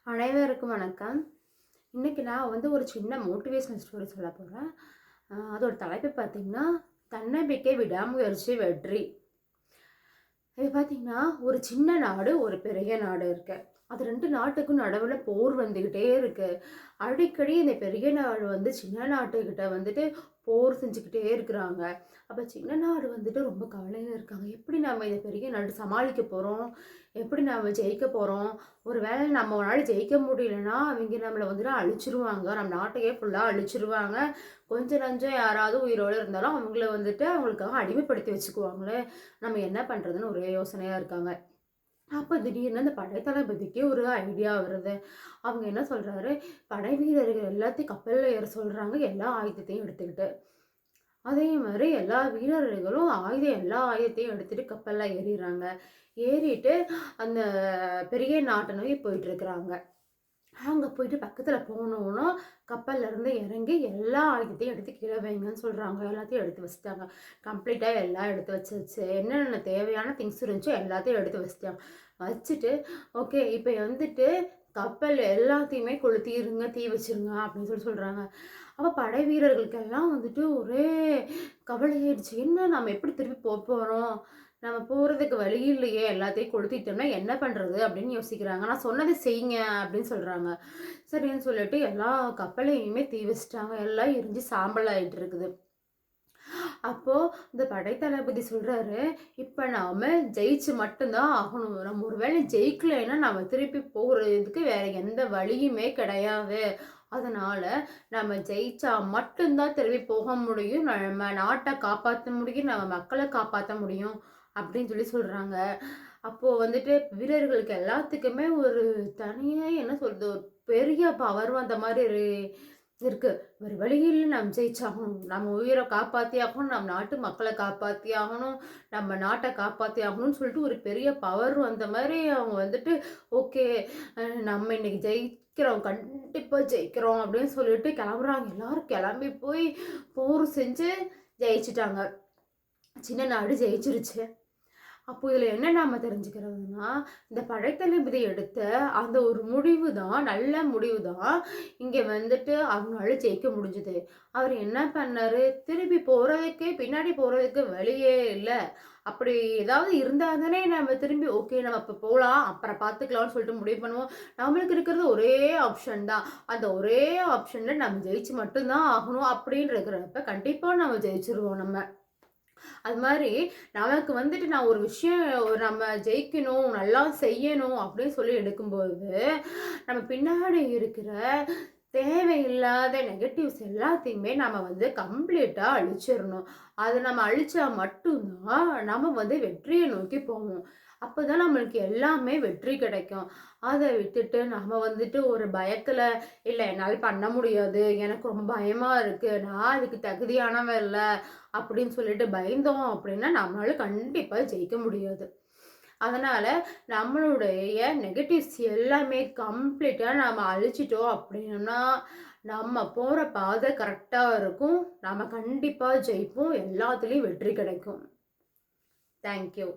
அனைவருக்கும் வணக்கம். இன்னைக்கு நான் ஒரு சின்ன மோட்டிவேஷனல் ஸ்டோரி சொல்ல போறேன். அதோட தலைப்பு பார்த்தீங்கன்னா, தன்னம்பிக்கை, விடாமுயற்சி, வெற்றி. இது பார்த்தீங்கன்னா, ஒரு சின்ன நாடு, ஒரு பெரிய நாடு இருக்கு. அது 2 நாட்டுக்கும் நடுவுல போர் வந்துகிட்டே இருக்கு. அடிக்கடி இந்த பெரிய நாடு சின்ன நாட்டுக்கிட்ட போர் செஞ்சுக்கிட்டே இருக்கிறாங்க. அப்ப சின்ன நாடு ரொம்ப கவலையில இருக்காங்க. எப்படி நம்ம இந்த பெரிய நாடு சமாளிக்க போறோம்? எப்படி நாம ஜெயிக்க போறோம்? ஒரு வேளை நம்மனால ஜெயிக்க முடியலன்னா, அவிங்க நம்மள அழிச்சிருவாங்க. நம்ம நாட்டையே ஃபுல்லா அழிச்சிருவாங்க. கொஞ்சம் நஞ்சம் யாராவது உயிரோட இருந்தாலும் அவங்கள அவங்களுக்காக அடிமைப்படுத்தி வச்சுக்குவாங்களே! நம்ம என்ன பண்றதுன்னு ஒரே யோசனையா இருக்காங்க. அப்ப திடீர்னு அந்த படைத்தளபதிக்கு ஒரு ஐடியா வருது. அவங்க என்ன சொல்றாரு, படை வீரர்கள் எல்லாத்தையும் கப்பல்ல ஏற சொல்றாங்க, எல்லா ஆயுதத்தையும் எடுத்துக்கிட்டு. அதே மாரி எல்லா வீரர்களும் எல்லா ஆயுதத்தையும் எடுத்துட்டு கப்பல்ல ஏறிர்றாங்க. ஏறிட்டு அந்த பெரிய நாட்ட நோக்கி போயிட்டுருக்குறாங்க. அங்க போயிட்டு பக்கத்துல போனோன்னா, கப்பல்ல இருந்து இறங்கி எல்லா ஆயுதத்தையும் எடுத்து கீழ வைங்கன்னு சொல்றாங்க. எல்லாத்தையும் எடுத்து வச்சுட்டாங்க. கம்ப்ளீட்டா எல்லாம் எடுத்து வச்சாச்சு. என்னென்ன தேவையான திங்ஸ் இருந்துச்சோ எல்லாத்தையும் எடுத்து வச்சுட்டாங்க. வச்சுட்டு, ஓகே இப்ப கப்பல் எல்லாத்தையுமே கொளுத்திருங்க, தீ வச்சுருங்க அப்படின்னு சொல்றாங்க. அப்ப படை வீரர்களுக்கெல்லாம் ஒரே கவலையாயிடுச்சு. என்ன நம்ம எப்படி திருப்பி போறோம்? நம்ம போறதுக்கு வழி இல்லையே! எல்லாத்தையும் கொளுத்திட்டோம்னா என்ன பண்றது? அப்படின்னு யோசிக்கிறாங்க. நான் சொன்னத செய்யுங்க அப்படின்னு சொல்றாங்க. சரின்னு சொல்லிட்டு எல்லா கப்பலையுமே தீ வச்சுட்டாங்க. எல்லாம் எரிஞ்சு சாம்பல் ஆயிட்டு இருக்குது. அப்போ இந்த படைத்தளபதி சொல்றாரு, "இப்ப நாம ஜெயிச்சு மட்டும் தான் ஆகணும். நம்ம ஒரு வேளை ஜெயிக்கலைன்னா நம்ம திருப்பி போறதுக்கு வேற எந்த வழியுமே கிடையாது. அதனால நம்ம ஜெயிச்சா மட்டும் தான் திரும்பி போக முடியும். நம்ம நாட்ட காப்பாத்த முடியும். நம்ம மக்கள காப்பாத்த முடியும்." அப்படின்னு சொல்றாங்க. அப்போ வீரர்களுக்கு எல்லாத்துக்குமே ஒரு தனியா என்ன சொல்றது, ஒரு பெரிய பவர் வந்த மாரி இருக்கு. வேற வழி இல்ல நம்ம ஜெயிச்சாகணும். நம்ம உயிர காப்பாத்தி ஆகணும். நம்ம நாட்டு மக்கள காப்பாத்தி ஆகணும். நம்ம நாட்ட காப்பாத்தி ஆகணும்னு சொல்லிட்டு ஒரு பெரிய பவர் வந்த மாரி அவங்க ஓகே நம்ம இன்னைக்கு ஜெயிக்கிறோம். கண்டிப்பா ஜெயிக்கிறோம் அப்படின்னு சொல்லிட்டு கிளம்புறாங்க. எல்லாரும் கிளம்பி போய் போர் செஞ்சு ஜெயிச்சுட்டாங்க. சின்ன நாடு ஜெயிச்சிருச்சு. அப்போ இதுல என்ன நாம தெரிஞ்சுக்கிறதுன்னா, இந்த படைத்தளபதி எடுத்த அந்த ஒரு முடிவு தான், நல்ல முடிவு தான், இங்க அவங்களால ஜெயிக்க முடிஞ்சது. அவர் என்ன பண்ணாரு, திருப்பி போறதுக்கு பின்னாடி போறதுக்கு வழியே இல்ல. அப்படி ஏதாவது இருந்தா தானே நம்ம திரும்பி ஓகே நம்ம அப்ப போலாம், அப்புறம் பார்த்துக்கலாம்னு சொல்லிட்டு முடிவு பண்ணுவோம். நம்மளுக்கு இருக்கிறது ஒரே ஆப்ஷன் தான். அந்த ஒரே ஆப்ஷன்ல நம்ம ஜெயிச்சு மட்டும் தான் ஆகணும் அப்படின்னு இருக்கிறப்ப, கண்டிப்பா நம்ம ஜெயிச்சுருவோம் நம்ம. அது மாரி நமக்கு நான் ஒரு விஷயம் நம்ம ஜெயிக்கணும், நல்லா செய்யணும் அப்படின்னு சொல்லி எடுக்கும்போது, நம்ம பின்னாடி இருக்கிற தேவையில்லாத நெகட்டிவ்ஸ் எல்லாத்தையுமே நம்ம கம்ப்ளீட்டா அழிச்சிரணும். அத நம்ம அழிச்சா மட்டும் தான் நம்ம வெற்றிய நோக்கி போவோம். அப்பதான் நம்மளுக்கு எல்லாமே வெற்றி கிடைக்கும். அத விட்டுட்டு நம்ம ஒரு பயத்துல, "இல்ல என்னால பண்ண முடியாது. எனக்கு ரொம்ப பயமா இருக்கு. நான் அதுக்கு தகுதியானவ இல்ல." அப்படின்னு சொல்லிட்டு பயந்தோம் அப்படின்னா, நம்மளால கண்டிப்பா ஜெயிக்க முடியாது. அதனால நம்மளுடைய நெகட்டிவ்ஸ் எல்லாமே கம்ப்ளீட்டா நம்ம அழிச்சிட்டோம் அப்படின்னா, நம்ம போற பாதை கரெக்ட்டா இருக்கும். நம்ம கண்டிப்பா ஜெயிப்போம். எல்லாத்துலயும் வெற்றி கிடைக்கும். Thank you.